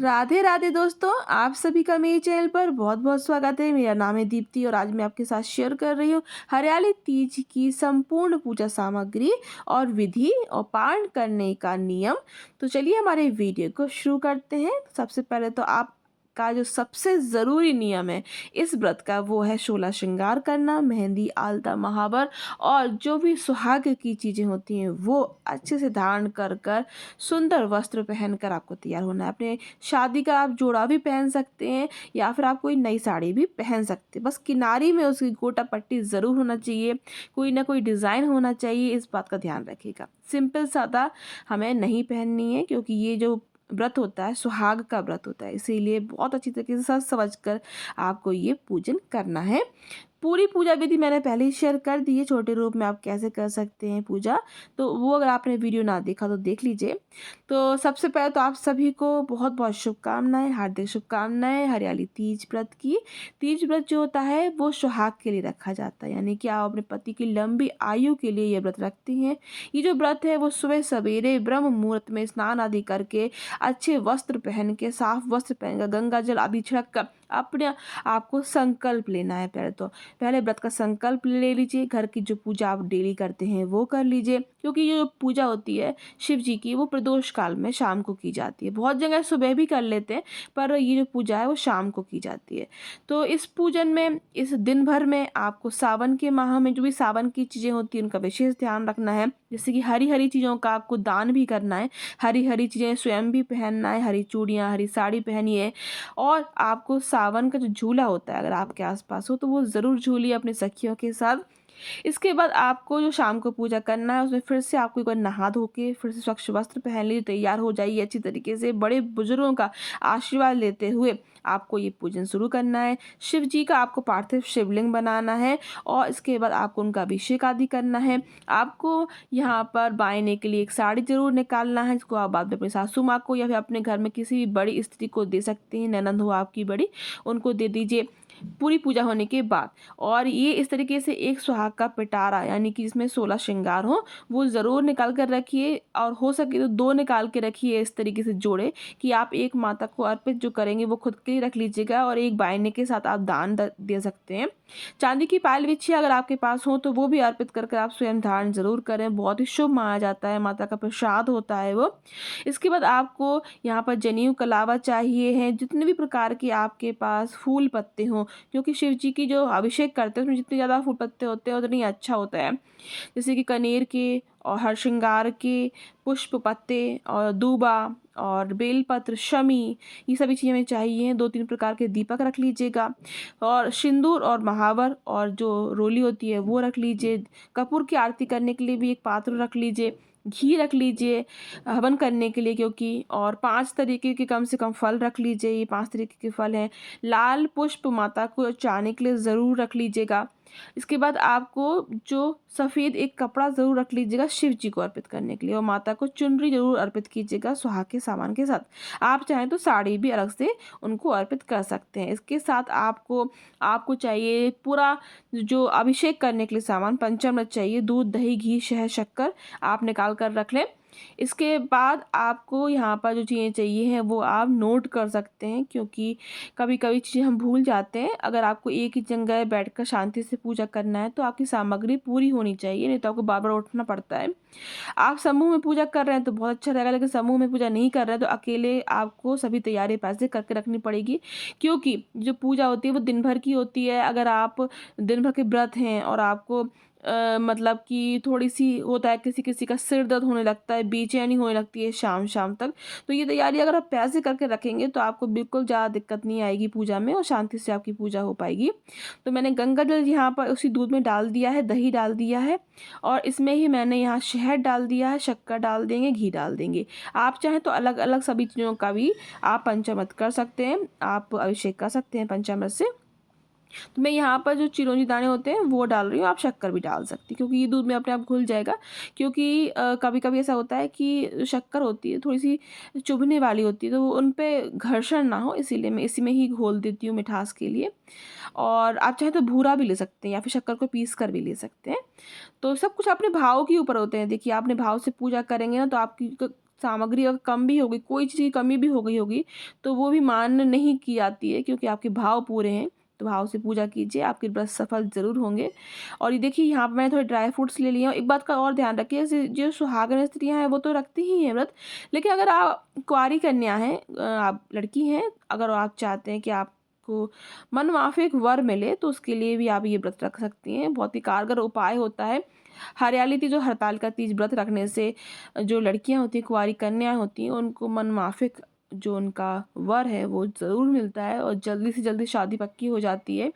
राधे राधे दोस्तों, आप सभी का मेरे चैनल पर बहुत बहुत स्वागत है। मेरा नाम है दीप्ति और आज मैं आपके साथ शेयर कर रही हूँ हरियाली तीज की संपूर्ण पूजा सामग्री और विधि और पारण करने का नियम। तो चलिए हमारे वीडियो को शुरू करते हैं। सबसे पहले तो आप का जो सबसे ज़रूरी नियम है इस व्रत का वो है 16 श्रृंगार करना, मेहंदी, आलता, महावर और जो भी सुहाग की चीज़ें होती हैं वो अच्छे से धारण कर कर सुंदर वस्त्र पहनकर आपको तैयार होना है। अपने शादी का आप जोड़ा भी पहन सकते हैं या फिर आप कोई नई साड़ी भी पहन सकते हैं। बस किनारी में उसकी गोटा पट्टी ज़रूर होना चाहिए, कोई ना कोई डिज़ाइन होना चाहिए, इस बात का ध्यान रखिएगा। सिंपल सादा हमें नहीं पहननी है क्योंकि ये जो व्रत होता है सुहाग का व्रत होता है, इसीलिए बहुत अच्छी तरीके से सच समझ कर आपको ये पूजन करना है। पूरी पूजा विधि मैंने पहले ही शेयर कर दी है, छोटे रूप में आप कैसे कर सकते हैं पूजा, तो वो अगर आपने वीडियो ना देखा तो देख लीजिए। तो सबसे पहले तो आप सभी को बहुत बहुत शुभकामनाएं, हार्दिक शुभकामनाएं हरियाली तीज व्रत की। तीज व्रत जो होता है वो सुहाग के लिए रखा जाता है, यानी कि आप अपने पति की लंबी आयु के लिए ये व्रत रखती हैं। ये जो व्रत है वो सुबह सवेरे ब्रह्म मुहूर्त में स्नान आदि करके, अच्छे वस्त्र पहन के, साफ वस्त्र पहनकर, गंगा जल आदि छिड़क कर अपने आपको संकल्प लेना है। पहले व्रत का संकल्प ले लीजिए। घर की जो पूजा आप डेली करते हैं वो कर लीजिए, क्योंकि ये जो पूजा होती है शिव जी की वो प्रदोष काल में शाम को की जाती है। बहुत जगह सुबह भी कर लेते हैं, पर ये जो पूजा है वो शाम को की जाती है। तो इस पूजन में, इस दिन भर में आपको सावन के माह में जो भी सावन की चीज़ें होती हैं उनका विशेष ध्यान रखना है। जैसे कि हरी हरी चीज़ों का आपको दान भी करना है, हरी हरी चीज़ें स्वयं भी पहनना है, हरी चूड़ियाँ, हरी साड़ी पहनिए। और आपको सावन का जो झूला होता है अगर आपके आसपास हो तो वो ज़रूर झूलिए अपनी सखियों के साथ। इसके बाद आपको जो शाम को पूजा करना है उसमें फिर से आपको एक बार नहा धो के फिर से स्वच्छ वस्त्र पहन लीजिए, तैयार हो जाइए अच्छी तरीके से। बड़े बुजुर्गों का आशीर्वाद लेते हुए आपको ये पूजन शुरू करना है। शिव जी का आपको पार्थिव शिवलिंग बनाना है और इसके बाद आपको उनका अभिषेक आदि करना है। आपको यहाँ पर बायने के लिए एक साड़ी जरूर निकालना है, जिसको आप बाद में अपनी सासू माँ को या फिर अपने घर में किसी भी बड़ी स्त्री को दे सकते हैं, ननंद हो आपकी बड़ी, उनको दे दीजिए पूरी पूजा होने के बाद। और ये इस तरीके से एक सुहाग का पिटारा, यानी कि जिसमें 16 श्रृंगार हो, वो ज़रूर निकाल कर रखिए और हो सके तो 2 निकाल के रखिए इस तरीके से जोड़े कि आप एक माता को अर्पित जो करेंगे वो खुद के लिए रख लीजिएगा और एक बायने के साथ आप दान दे सकते हैं। चांदी की पायल बिछिया अगर आपके पास हो तो वो भी अर्पित करके आप स्वयं धारण जरूर करें, बहुत ही शुभ माना जाता है, माता का प्रसाद होता है वो। इसके बाद आपको यहाँ पर जनेऊ कलावा चाहिए है, जितने भी प्रकार के आपके पास फूल पत्ते हों, क्योंकि शिव जी की जो अभिषेक करते हैं उसमें जितने ज़्यादा फूल पत्ते होते हैं उतनी अच्छा होता है। जैसे कि कनेर के और हरश्रृंगार के पुष्प पत्ते और दूबा और बेलपत्र, शमी, ये सभी चीज़ें हमें चाहिए। 2-3 प्रकार के दीपक रख लीजिएगा और सिंदूर और महावर और जो रोली होती है वो रख लीजिए। कपूर की आरती करने के लिए भी एक पात्र रख लीजिए, घी रख लीजिए हवन करने के लिए, क्योंकि और 5 तरीके के कम से कम फल रख लीजिए। ये 5 तरीके के फल हैं। लाल पुष्प माता को चढ़ाने के लिए ज़रूर रख लीजिएगा। इसके बाद आपको जो सफ़ेद एक कपड़ा ज़रूर रख लीजिएगा शिव जी को अर्पित करने के लिए, और माता को चुनरी ज़रूर अर्पित कीजिएगा सुहाग के सामान के साथ। आप चाहें तो साड़ी भी अलग से उनको अर्पित कर सकते हैं। इसके साथ आपको आपको चाहिए पूरा जो अभिषेक करने के लिए सामान, पंचामृत चाहिए, दूध, दही, घी, शहद, शक्कर आप निकाल कर रख लें। इसके बाद आपको यहाँ पर जो चीज़ें चाहिए हैं वो आप नोट कर सकते हैं, क्योंकि कभी कभी चीज़ें हम भूल जाते हैं। अगर आपको एक ही जगह बैठकर शांति से पूजा करना है तो आपकी सामग्री पूरी होनी चाहिए, नहीं तो आपको बार बार उठना पड़ता है। आप समूह में पूजा कर रहे हैं तो बहुत अच्छा रहेगा, लेकिन समूह में पूजा नहीं कर रहे हैं तो अकेले आपको सभी तैयारी पैसे करके रखनी पड़ेगी, क्योंकि जो पूजा होती है वो दिन भर की होती है। अगर आप दिन भर के व्रत हैं और आपको मतलब कि थोड़ी सी होता है, किसी किसी का सिर दर्द होने लगता है, बेचैनी होने लगती है शाम शाम तक, तो ये तैयारी अगर आप पैसे करके रखेंगे तो आपको बिल्कुल ज़्यादा दिक्कत नहीं आएगी पूजा में और शांति से आपकी पूजा हो पाएगी। तो मैंने गंगा जल यहाँ पर उसी दूध में डाल दिया है, दही डाल दिया है और इसमें ही मैंने यहाँ शहद डाल दिया है, शक्कर डाल देंगे, घी डाल देंगे। आप चाहें तो अलग अलग सभी चीज़ों का भी आप पंचामृत कर सकते हैं, आप अभिषेक कर सकते हैं पंचामृत से। तो मैं यहाँ पर जो चिरौंजी दाने होते हैं वो डाल रही हूँ, आप शक्कर भी डाल सकती हैं क्योंकि ये दूध में अपने आप घुल जाएगा। क्योंकि कभी कभी ऐसा होता है कि शक्कर होती है थोड़ी सी चुभने वाली होती है, तो उन पे घर्षण ना हो, इसीलिए मैं इसी में ही घोल देती हूँ मिठास के लिए। और आप चाहे तो भूरा भी ले सकते हैं या फिर शक्कर को पीस कर भी ले सकते हैं। तो सब कुछ अपने भाव के ऊपर होते हैं। देखिए, आपने भाव से पूजा करेंगे ना तो आपकी सामग्री अगर कम भी होगी, कोई चीज़ की कमी भी हो गई होगी, तो वो भी मान्य नहीं की जाती है, क्योंकि आपके भाव पूरे हैं। तो भाव से पूजा कीजिए, आपके व्रत सफल ज़रूर होंगे। और ये देखिए, यहाँ पे मैंने थोड़े ड्राई फ्रूट्स ले लिए हैं। एक बात का और ध्यान रखिए, जैसे जो सुहागन स्त्रियाँ हैं वो तो रखती ही हैं व्रत, लेकिन अगर आप कुंवारी कन्या हैं, आप लड़की हैं, अगर आप चाहते हैं कि आपको मनमाफिक वर मिले, तो उसके लिए भी आप ये व्रत रख सकती हैं। बहुत ही कारगर उपाय होता है। हरियाली तीज और हड़ताल तीज व्रत रखने से जो लड़कियां होती हैं, कुंवारी कन्याएं होती हैं, उनको मनमाफिक जो उनका वर है वो ज़रूर मिलता है और जल्दी से जल्दी शादी पक्की हो जाती है।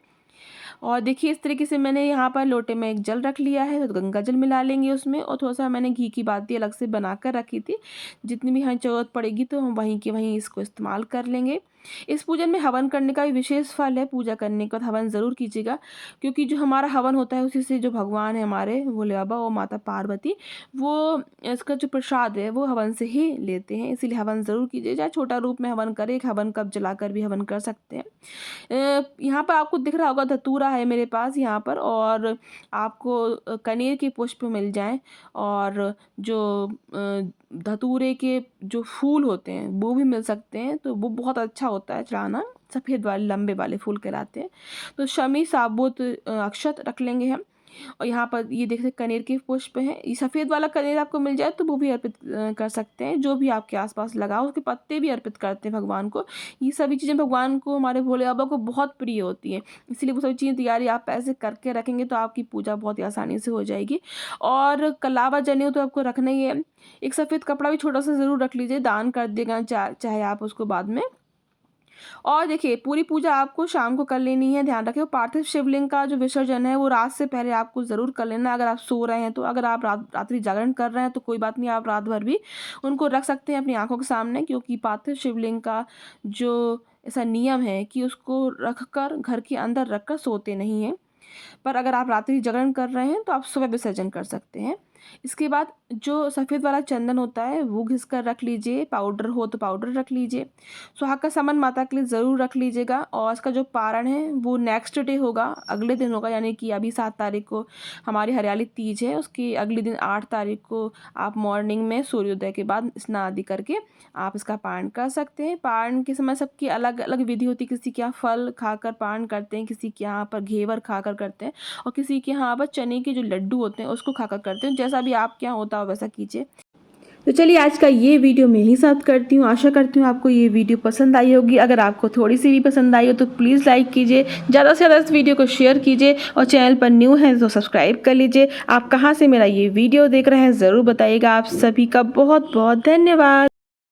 और देखिए, इस तरीके से मैंने यहाँ पर लोटे में एक जल रख लिया है, तो गंगा जल मिला लेंगे उसमें, और थोड़ा सा मैंने घी की बाती अलग से बनाकर रखी थी। जितनी भी हमें ज़रूरत पड़ेगी तो हम वहीं के वहीं इसको इस्तेमाल कर लेंगे। इस पूजन में हवन करने का भी विशेष फल है। पूजा करने के बाद हवन ज़रूर कीजिएगा, क्योंकि जो हमारा हवन होता है उसी से जो भगवान है हमारे भोले बाबा और माता पार्वती, वो इसका जो प्रसाद है वो हवन से ही लेते हैं। इसीलिए हवन ज़रूर कीजिए, चाहे छोटा रूप में हवन करें, एक हवन कप जलाकर भी हवन कर सकते हैं। यहाँ पर आपको दिख रहा होगा धतूरा है मेरे पास यहाँ पर, और आपको कनेर के पुष्प मिल जाएं, और जो धतूरे के जो फूल होते हैं वो भी मिल सकते हैं, तो वो बहुत अच्छा होता है चढ़ाना। सफ़ेद वाले लंबे वाले फूल कहलाते हैं। तो शमी साबुत अक्षत रख लेंगे हम। और यहाँ पर ये देख सकते कनेर के पुष्प हैं। ये सफ़ेद वाला कनेर आपको मिल जाए तो वो भी अर्पित कर सकते हैं। जो भी आपके आसपास लगा हो, उसके पत्ते भी अर्पित करते हैं भगवान को। ये सभी चीज़ें भगवान को, हमारे भोले बाबा को बहुत प्रिय होती हैं, इसलिए वो सभी चीज़ें तैयारी आप ऐसे करके रखेंगे तो आपकी पूजा बहुत ही आसानी से हो जाएगी। और कलावा जनेऊ तो आपको रखना ही है। एक सफ़ेद कपड़ा भी छोटा सा ज़रूर रख लीजिए, दान कर देगा चाहे आप उसको बाद में। और देखिए, पूरी पूजा आपको शाम को कर लेनी है। ध्यान रखें, पार्थिव शिवलिंग का जो विसर्जन है वो रात से पहले आपको ज़रूर कर लेना, अगर आप सो रहे हैं तो। अगर आप रात्रि जागरण कर रहे हैं तो कोई बात नहीं, आप रात भर भी उनको रख सकते हैं अपनी आंखों के सामने, क्योंकि पार्थिव शिवलिंग का जो ऐसा नियम है कि उसको रखकर घर के अंदर रखकर सोते नहीं हैं। पर अगर आप रात्रि जागरण कर रहे हैं तो आप सुबह विसर्जन कर सकते हैं। इसके बाद जो सफ़ेद वाला चंदन होता है वो घिस कर रख लीजिए, पाउडर हो तो पाउडर रख लीजिए। सुहाग का सामान माता के लिए ज़रूर रख लीजिएगा। और इसका जो पारण है वो नेक्स्ट डे होगा, अगले दिन होगा, यानी कि अभी 7 तारीख को हमारी हरियाली तीज है, उसके अगले दिन 8 तारीख को आप मॉर्निंग में सूर्योदय के बाद स्नान आदि करके आप इसका पारण कर सकते हैं। पारण के समय सबकी अलग अलग विधि होती है। किसी के यहाँ फल खाकर पारण करते हैं, किसी के यहाँ पर घेवर खाकर करते हैं, और किसी के यहाँ पर चने के जो लड्डू होते हैं उसको खाकर करते हैं। जैसा भी आपके यहाँ होता हो वैसा कीजिए। तो चलिए, आज का ये वीडियो मैं यहीं समाप्त करती हूँ। आशा करती हूँ आपको ये वीडियो पसंद आई होगी। अगर आपको थोड़ी सी भी पसंद आई हो तो प्लीज़ लाइक कीजिए, ज़्यादा से ज़्यादा इस वीडियो को शेयर कीजिए, और चैनल पर न्यू है तो सब्सक्राइब कर लीजिए। आप कहाँ से मेरा ये वीडियो देख रहे हैं ज़रूर बताइएगा। आप सभी का बहुत बहुत धन्यवाद।